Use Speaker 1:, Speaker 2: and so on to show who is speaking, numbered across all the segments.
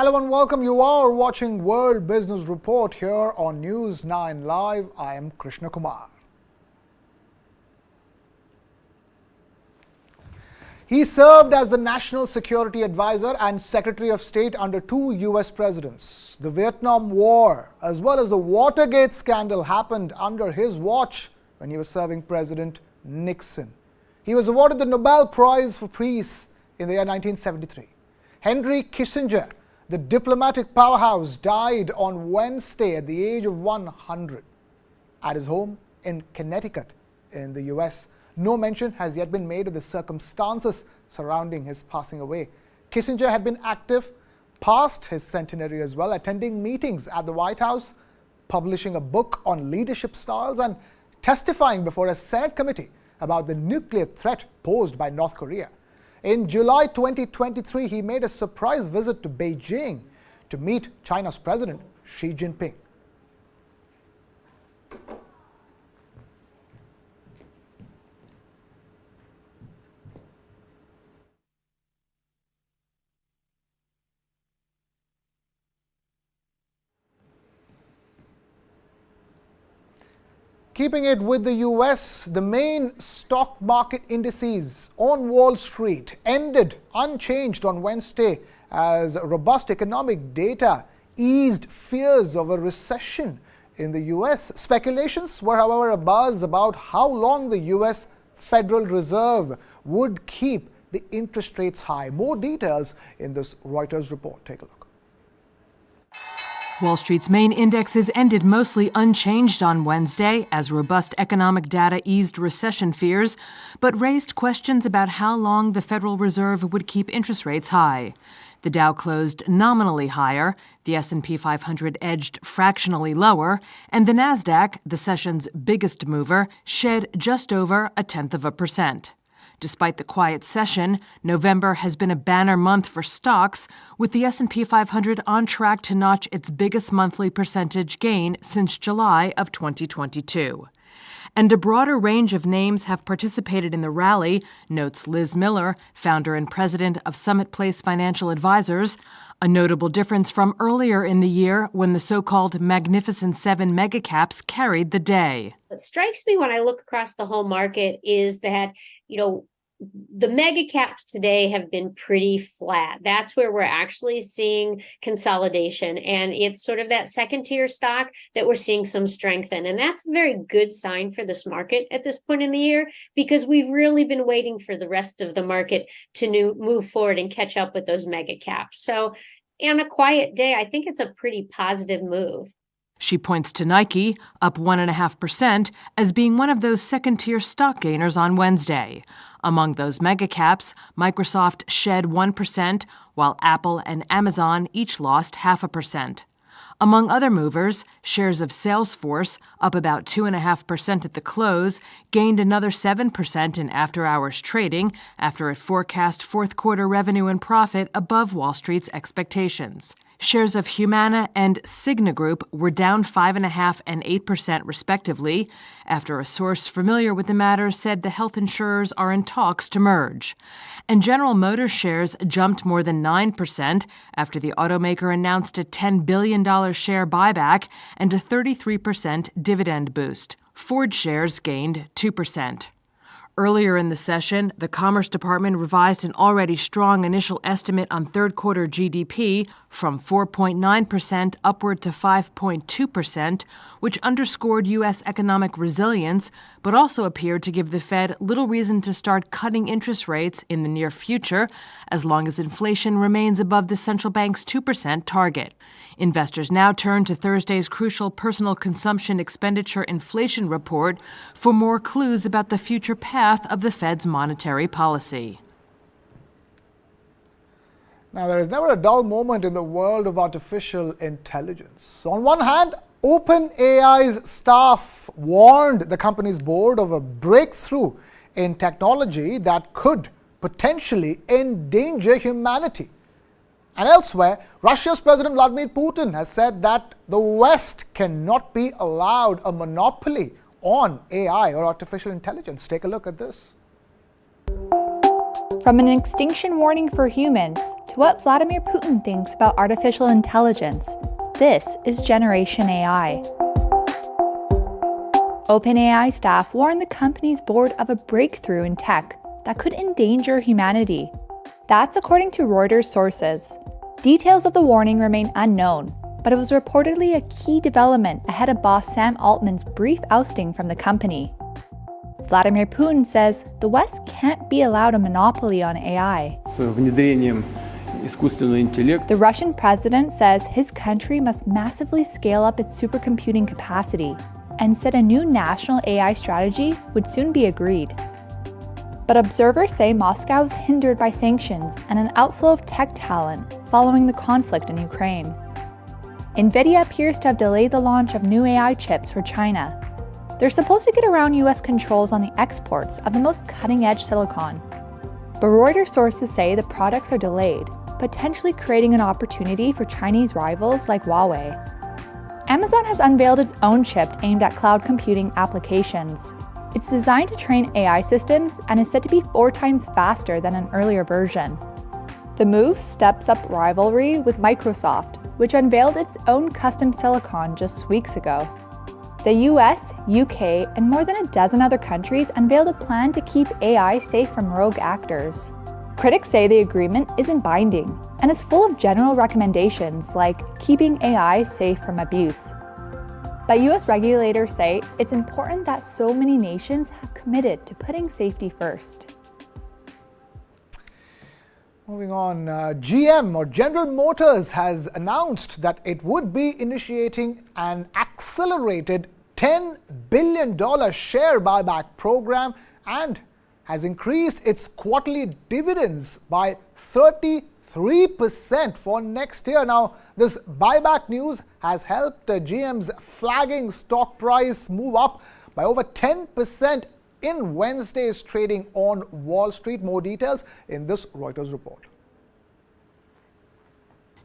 Speaker 1: Hello and welcome. You are watching World Business Report here on News 9 Live. I am Krishna Kumar. He served as the National Security Advisor and Secretary of State under two U.S. presidents. The Vietnam War as well as the Watergate scandal happened under his watch when he was serving President Nixon. He was awarded the Nobel Prize for Peace in the year 1973. Henry Kissinger, the diplomatic powerhouse, died on Wednesday at the age of 100 at his home in Connecticut in the U.S. No mention has yet been made of the circumstances surrounding his passing away. Kissinger had been active past his centenary as well, attending meetings at the White House, publishing a book on leadership styles, and testifying before a Senate committee about the nuclear threat posed by North Korea. In July 2023, he made a surprise visit to Beijing to meet China's President Xi Jinping. Keeping it with the US, the main stock market indices on Wall Street ended unchanged on Wednesday as robust economic data eased fears of a recession in the US. Speculations were, however, abuzz about how long the US Federal Reserve would keep the interest rates high. More details in this Reuters report. Take a look.
Speaker 2: Wall Street's main indexes ended mostly unchanged on Wednesday as robust economic data eased recession fears, but raised questions about how long the Federal Reserve would keep interest rates high. The Dow closed nominally higher, the S&P 500 edged fractionally lower, and the Nasdaq, the session's biggest mover, shed just over 0.1%. Despite the quiet session, November has been a banner month for stocks, with the S&P 500 on track to notch its biggest monthly percentage gain since July of 2022. And a broader range of names have participated in the rally, notes Liz Miller, founder and president of Summit Place Financial Advisors, a notable difference from earlier in the year when the so-called Magnificent Seven megacaps carried the day.
Speaker 3: What strikes me when I look across the whole market is that, the mega caps today have been pretty flat. That's where we're actually seeing consolidation. And it's sort of that second tier stock that we're seeing some strength in. And that's a very good sign for this market at this point in the year, because we've really been waiting for the rest of the market to move forward and catch up with those mega caps. So on a quiet day, I think it's a pretty positive move.
Speaker 2: She points to Nike, up 1.5%, as being one of those second-tier stock gainers on Wednesday. Among those megacaps, Microsoft shed 1%, while Apple and Amazon each lost 0.5%. Among other movers, shares of Salesforce, up about 2.5% at the close, gained another 7% in after-hours trading after it forecast fourth-quarter revenue and profit above Wall Street's expectations. Shares of Humana and Cigna Group were down 5.5% and 8% respectively, after a source familiar with the matter said the health insurers are in talks to merge. And General Motors shares jumped more than 9% after the automaker announced a $10 billion share buyback and a 33% dividend boost. Ford shares gained 2%. Earlier in the session, the Commerce Department revised an already strong initial estimate on third-quarter GDP from 4.9% upward to 5.2%, which underscored U.S. economic resilience, but also appeared to give the Fed little reason to start cutting interest rates in the near future, as long as inflation remains above the central bank's 2% target. Investors now turn to Thursday's crucial personal consumption expenditure inflation report for more clues about the future path of the Fed's monetary policy.
Speaker 1: Now, there is never a dull moment in the world of artificial intelligence. On one hand, OpenAI's staff warned the company's board of a breakthrough in technology that could potentially endanger humanity. And elsewhere, Russia's President Vladimir Putin has said that the West cannot be allowed a monopoly on AI or artificial intelligence. Take a look at this.
Speaker 4: From an extinction warning for humans to what Vladimir Putin thinks about artificial intelligence, this is Generation AI. OpenAI staff warned the company's board of a breakthrough in tech that could endanger humanity. That's according to Reuters sources. Details of the warning remain unknown, but it was reportedly a key development ahead of boss Sam Altman's brief ousting from the company. Vladimir Putin says the West can't be allowed a monopoly on AI. The Russian president says his country must massively scale up its supercomputing capacity and said a new national AI strategy would soon be agreed. But observers say Moscow is hindered by sanctions and an outflow of tech talent following the conflict in Ukraine. NVIDIA appears to have delayed the launch of new AI chips for China. They're supposed to get around US controls on the exports of the most cutting-edge silicon. But Reuters sources say the products are delayed, potentially creating an opportunity for Chinese rivals like Huawei. Amazon has unveiled its own chip aimed at cloud computing applications. It's designed to train AI systems and is said to be 4 times faster than an earlier version. The move steps up rivalry with Microsoft, which unveiled its own custom silicon just weeks ago. The US, UK, and more than a dozen other countries unveiled a plan to keep AI safe from rogue actors. Critics say the agreement isn't binding, and is full of general recommendations like keeping AI safe from abuse. But US regulators say it's important that so many nations have committed to putting safety first.
Speaker 1: Moving on, GM or General Motors has announced that it would be initiating an accelerated $10 billion share buyback program and has increased its quarterly dividends by 33% for next year. Now, this buyback news has helped GM's flagging stock price move up by over 10% in Wednesday's trading on Wall Street. More details in this Reuters report.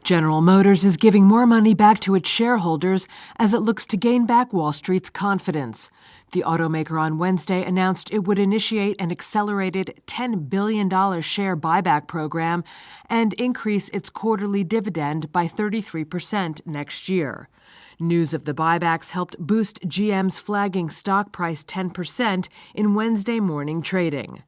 Speaker 2: General Motors is giving more money back to its shareholders as it looks to gain back Wall Street's confidence. The automaker on Wednesday announced it would initiate an accelerated $10 billion share buyback program and increase its quarterly dividend by 33% next year. News of the buybacks helped boost GM's flagging stock price 10% in Wednesday morning trading.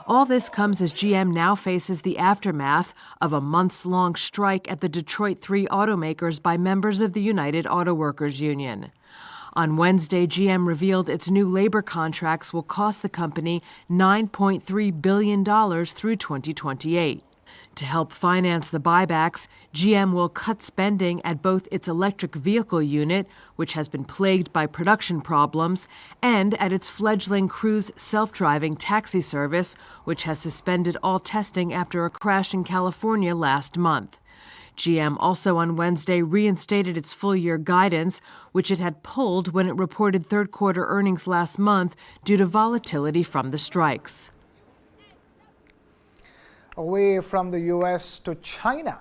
Speaker 2: All this comes as GM now faces the aftermath of a months-long strike at the Detroit 3 automakers by members of the United Auto Workers Union. On Wednesday, GM revealed its new labor contracts will cost the company $9.3 billion through 2028. To help finance the buybacks, GM will cut spending at both its electric vehicle unit, which has been plagued by production problems, and at its fledgling Cruise self-driving taxi service, which has suspended all testing after a crash in California last month. GM also on Wednesday reinstated its full-year guidance, which it had pulled when it reported third-quarter earnings last month due to volatility from the strikes.
Speaker 1: Away from the US to China,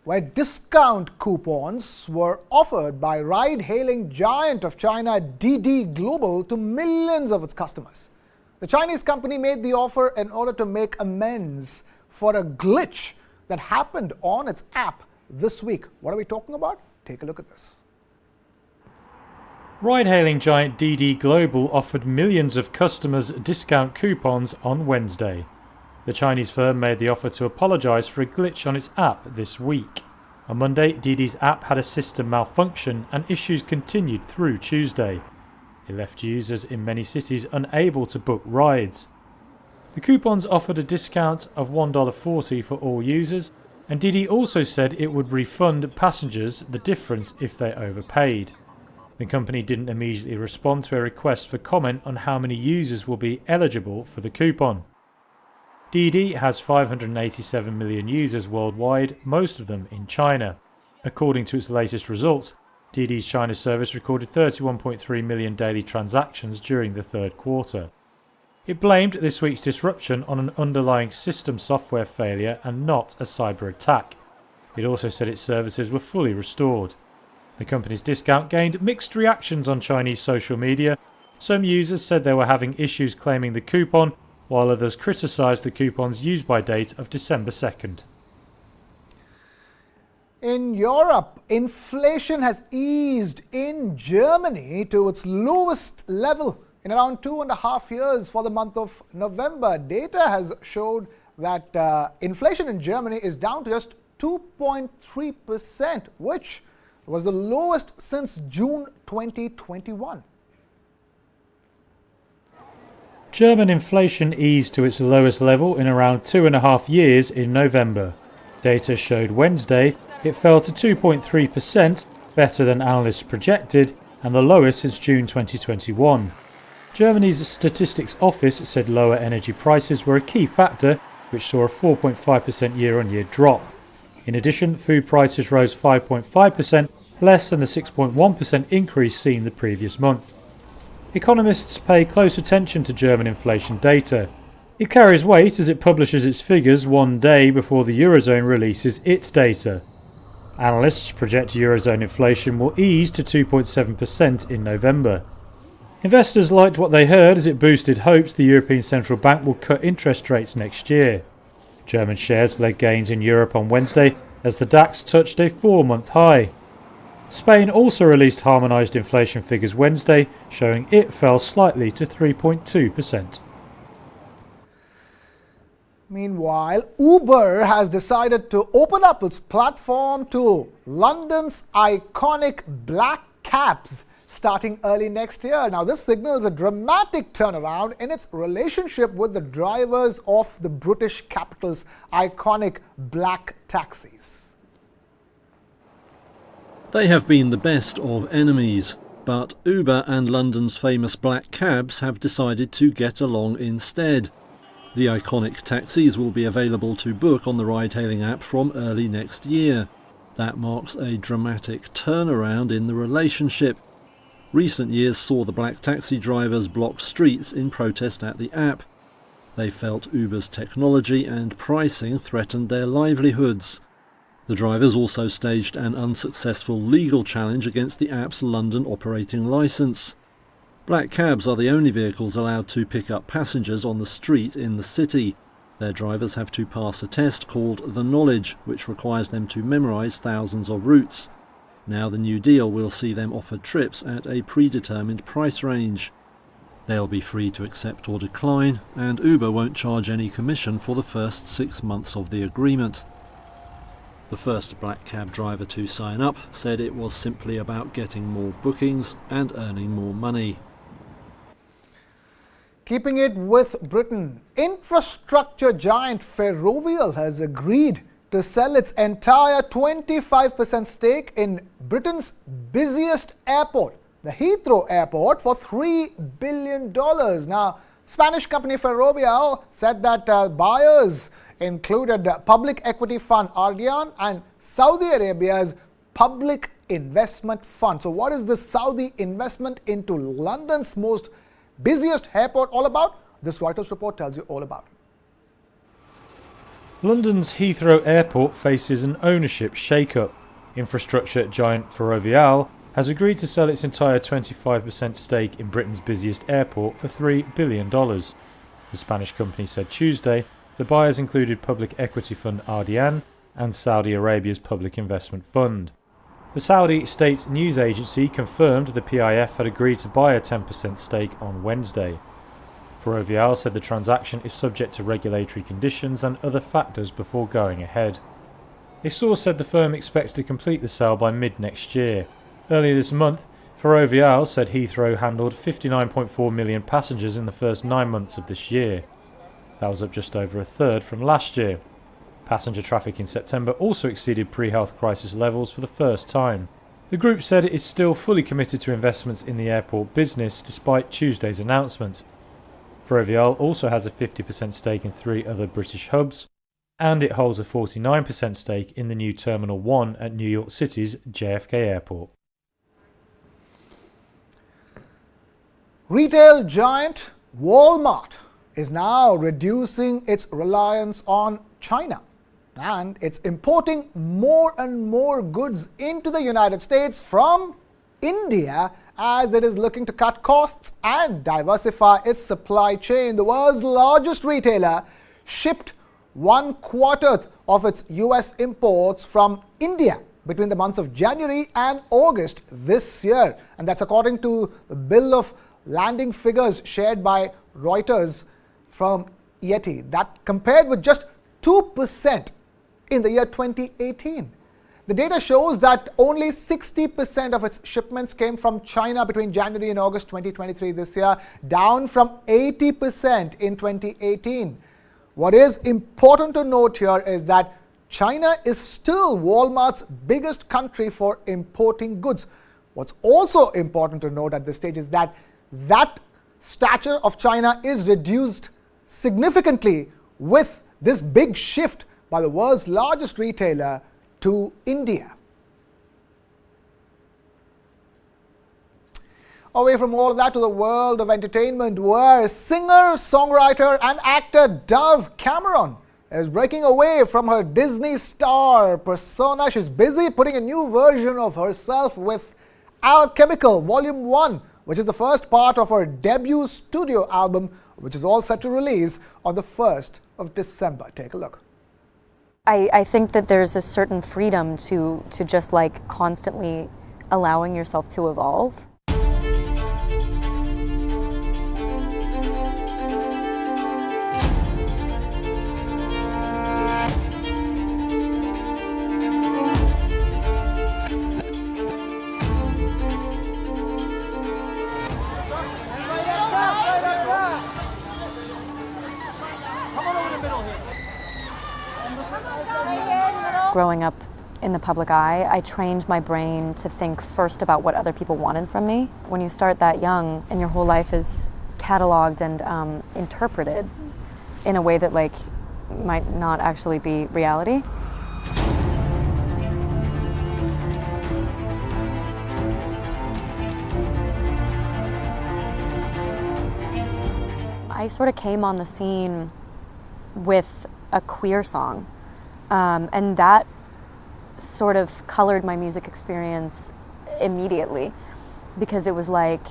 Speaker 1: where discount coupons were offered by ride-hailing giant of China DiDi Global to millions of its customers. The Chinese company made the offer in order to make amends for a glitch that happened on its app this week. What are we talking about? Take a look at this.
Speaker 5: Ride-hailing giant DiDi Global offered millions of customers discount coupons on Wednesday. The Chinese firm made the offer to apologise for a glitch on its app this week. On Monday, DiDi's app had a system malfunction and issues continued through Tuesday. It left users in many cities unable to book rides. The coupons offered a discount of $1.40 for all users, and DiDi also said it would refund passengers the difference if they overpaid. The company didn't immediately respond to a request for comment on how many users will be eligible for the coupon. DiDi has 587 million users worldwide, most of them in China. According to its latest results, DiDi's China service recorded 31.3 million daily transactions during the third quarter. It blamed this week's disruption on an underlying system software failure and not a cyber attack. It also said its services were fully restored. The company's discount gained mixed reactions on Chinese social media. Some users said they were having issues claiming the coupon, while others criticised the coupon's use-by date of December 2nd.
Speaker 1: In Europe, inflation has eased in Germany to its lowest level in around 2.5 years for the month of November. Data has showed that inflation in Germany is down to just 2.3%, which was the lowest since June 2021.
Speaker 5: German inflation eased to its lowest level in around 2.5 years in November. Data showed Wednesday it fell to 2.3%, better than analysts projected, and the lowest since June 2021. Germany's Statistics Office said lower energy prices were a key factor, which saw a 4.5% year-on-year drop. In addition, food prices rose 5.5%, less than the 6.1% increase seen the previous month. Economists pay close attention to German inflation data. It carries weight as it publishes its figures one day before the Eurozone releases its data. Analysts project Eurozone inflation will ease to 2.7% in November. Investors liked what they heard as it boosted hopes the European Central Bank will cut interest rates next year. German shares led gains in Europe on Wednesday as the DAX touched a 4-month high. Spain also released harmonised inflation figures Wednesday, showing it fell slightly to 3.2%.
Speaker 1: Meanwhile, Uber has decided to open up its platform to London's iconic black cabs starting early next year. Now, this signals a dramatic turnaround in its relationship with the drivers of the British capital's iconic black taxis.
Speaker 6: They have been the best of enemies, but Uber and London's famous black cabs have decided to get along instead. The iconic taxis will be available to book on the ride-hailing app from early next year. That marks a dramatic turnaround in the relationship. Recent years saw the black taxi drivers block streets in protest at the app. They felt Uber's technology and pricing threatened their livelihoods. The drivers also staged an unsuccessful legal challenge against the app's London operating licence. Black cabs are the only vehicles allowed to pick up passengers on the street in the city. Their drivers have to pass a test called the Knowledge, which requires them to memorise thousands of routes. Now the new deal will see them offered trips at a predetermined price range. They'll be free to accept or decline, and Uber won't charge any commission for the first 6 months of the agreement. The first black cab driver to sign up said it was simply about getting more bookings and earning more money.
Speaker 1: Keeping it with Britain, infrastructure giant Ferrovial has agreed to sell its entire 25% stake in Britain's busiest airport, the Heathrow Airport, for $3 billion. Now, Spanish company Ferrovial said that buyers included public equity fund Ardian and Saudi Arabia's public investment fund. So what is this Saudi investment into London's most busiest airport all about? This Reuters report tells you all about it.
Speaker 5: London's Heathrow Airport faces an ownership shake-up. Infrastructure giant Ferrovial has agreed to sell its entire 25% stake in Britain's busiest airport for $3 billion. The Spanish company said Tuesday the buyers included public equity fund Ardian and Saudi Arabia's public investment fund. The Saudi state news agency confirmed the PIF had agreed to buy a 10% stake on Wednesday. Ferrovial said the transaction is subject to regulatory conditions and other factors before going ahead. A source said the firm expects to complete the sale by mid-next year. Earlier this month, Ferrovial said Heathrow handled 59.4 million passengers in the first 9 months of this year. That was up just over a third from last year. Passenger traffic in September also exceeded pre-health crisis levels for the first time. The group said it is still fully committed to investments in the airport business despite Tuesday's announcement. Ferrovial also has a 50% stake in 3 other British hubs, and it holds a 49% stake in the new Terminal 1 at New York City's JFK Airport.
Speaker 1: Retail giant Walmart is now reducing its reliance on China, and it's importing more and more goods into the United States from India as it is looking to cut costs and diversify its supply chain. The world's largest retailer shipped 1/4 of its US imports from India between the months of January and August this year. And that's according to the bill of landing figures shared by Reuters from Yeti. That compared with just 2% in the year 2018. The data shows that only 60% of its shipments came from China between January and August 2023 this year, down from 80% in 2018. What is important to note here is that China is still Walmart's biggest country for importing goods. What's also important to note at this stage is that stature of China is reduced significantly with this big shift by the world's largest retailer to India. Away from all of that to the world of entertainment, where singer, songwriter and actor Dove Cameron is breaking away from her Disney star persona. She's busy putting a new version of herself with Alchemical Volume 1, which is the first part of her debut studio album, which is all set to release on the 1st of December. Take a look.
Speaker 7: I think that there's a certain freedom to just like constantly allowing yourself to evolve. Growing up in the public eye, I trained my brain to think first about what other people wanted from me. When you start that young and your whole life is cataloged and interpreted in a way that like might not actually be reality. I sort of came on the scene with a queer song. And that sort of colored my music experience immediately, because it was like,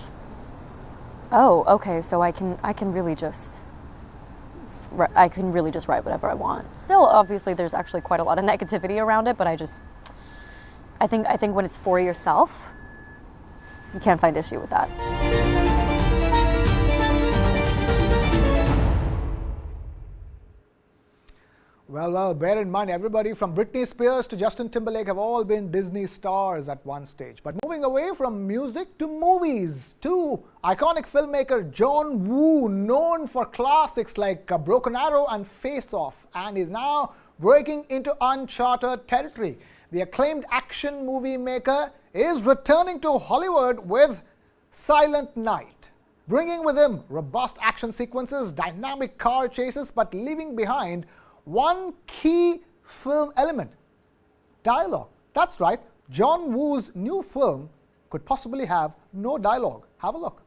Speaker 7: oh, okay, so I can really just write whatever I want. Still, obviously, there's actually quite a lot of negativity around it, but I think when it's for yourself, you can't find issue with that.
Speaker 1: Well, bear in mind, everybody from Britney Spears to Justin Timberlake have all been Disney stars at one stage. But moving away from music to movies, to iconic filmmaker John Woo, known for classics like Broken Arrow and Face Off, and is now breaking into uncharted territory. The acclaimed action movie maker is returning to Hollywood with Silent Night, bringing with him robust action sequences, dynamic car chases, but leaving behind one key film element: dialogue. That's right, John Woo's new film could possibly have no dialogue. Have a look.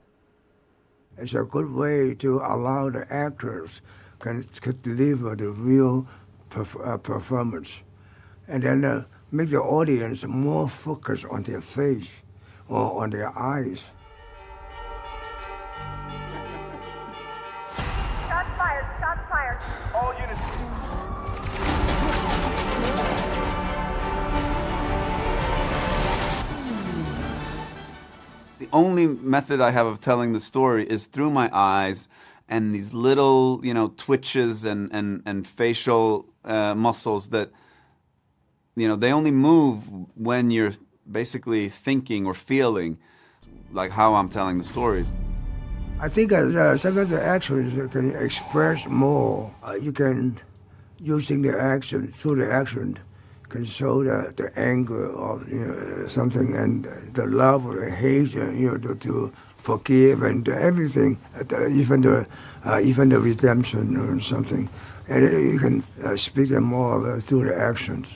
Speaker 8: It's a good way to allow the actors could deliver the real performance, and then make the audience more focused on their face or on their eyes.
Speaker 9: Shots fired, shots fired. All units.
Speaker 10: The only method I have of telling the story is through my eyes and these little, twitches and facial muscles that, they only move when you're basically thinking or feeling, like how I'm telling the stories.
Speaker 8: I think sometimes the actions can express more. You can, using the action, through the action, can show the anger or something, and the love or the hate, to forgive and everything, even the redemption or something, and you can speak them more through the actions.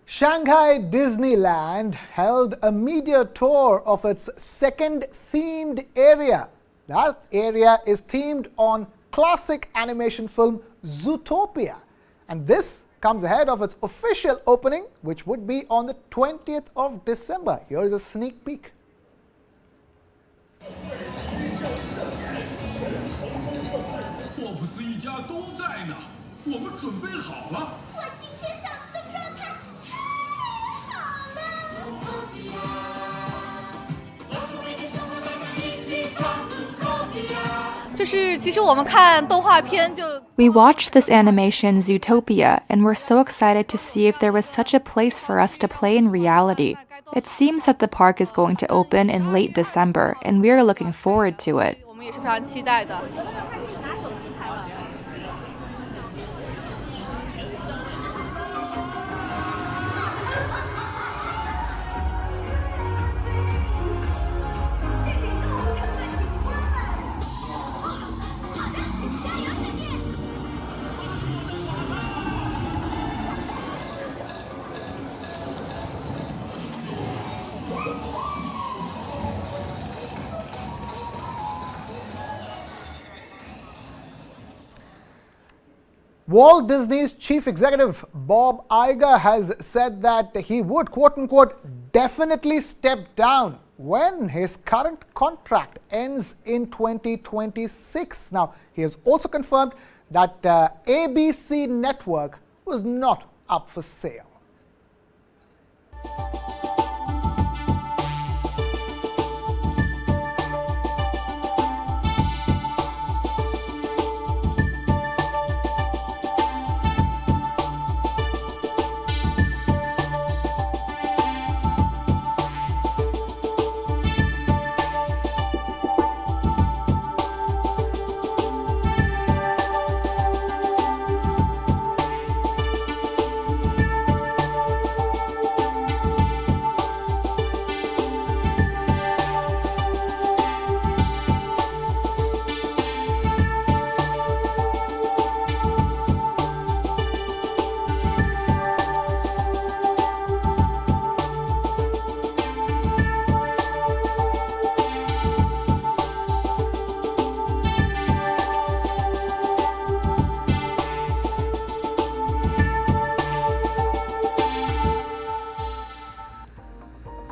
Speaker 1: Shanghai Disneyland held a media tour of its second themed area. That area is themed on classic animation film Zootopia. And this comes ahead of its official opening, which would be on the 20th of December. Here is a sneak peek.
Speaker 4: We watched this animation Zootopia and were so excited to see if there was such a place for us to play in reality. It seems that the park is going to open in late December, and we are looking forward to it.
Speaker 1: Walt Disney's chief executive, Bob Iger, has said that he would, quote-unquote, definitely step down when his current contract ends in 2026. Now, he has also confirmed that ABC Network was not up for sale.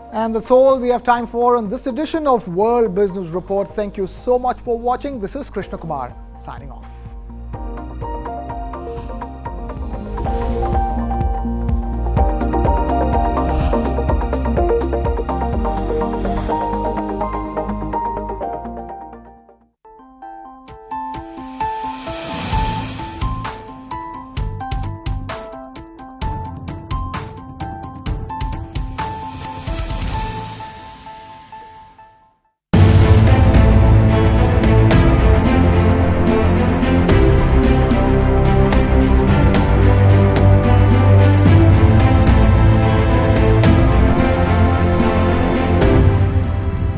Speaker 1: And that's all we have time for in this edition of World Business Report. Thank you so much for watching. This is Krishna Kumar signing off.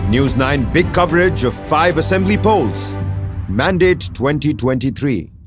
Speaker 11: News 9 big coverage of 5 assembly polls. Mandate 2023.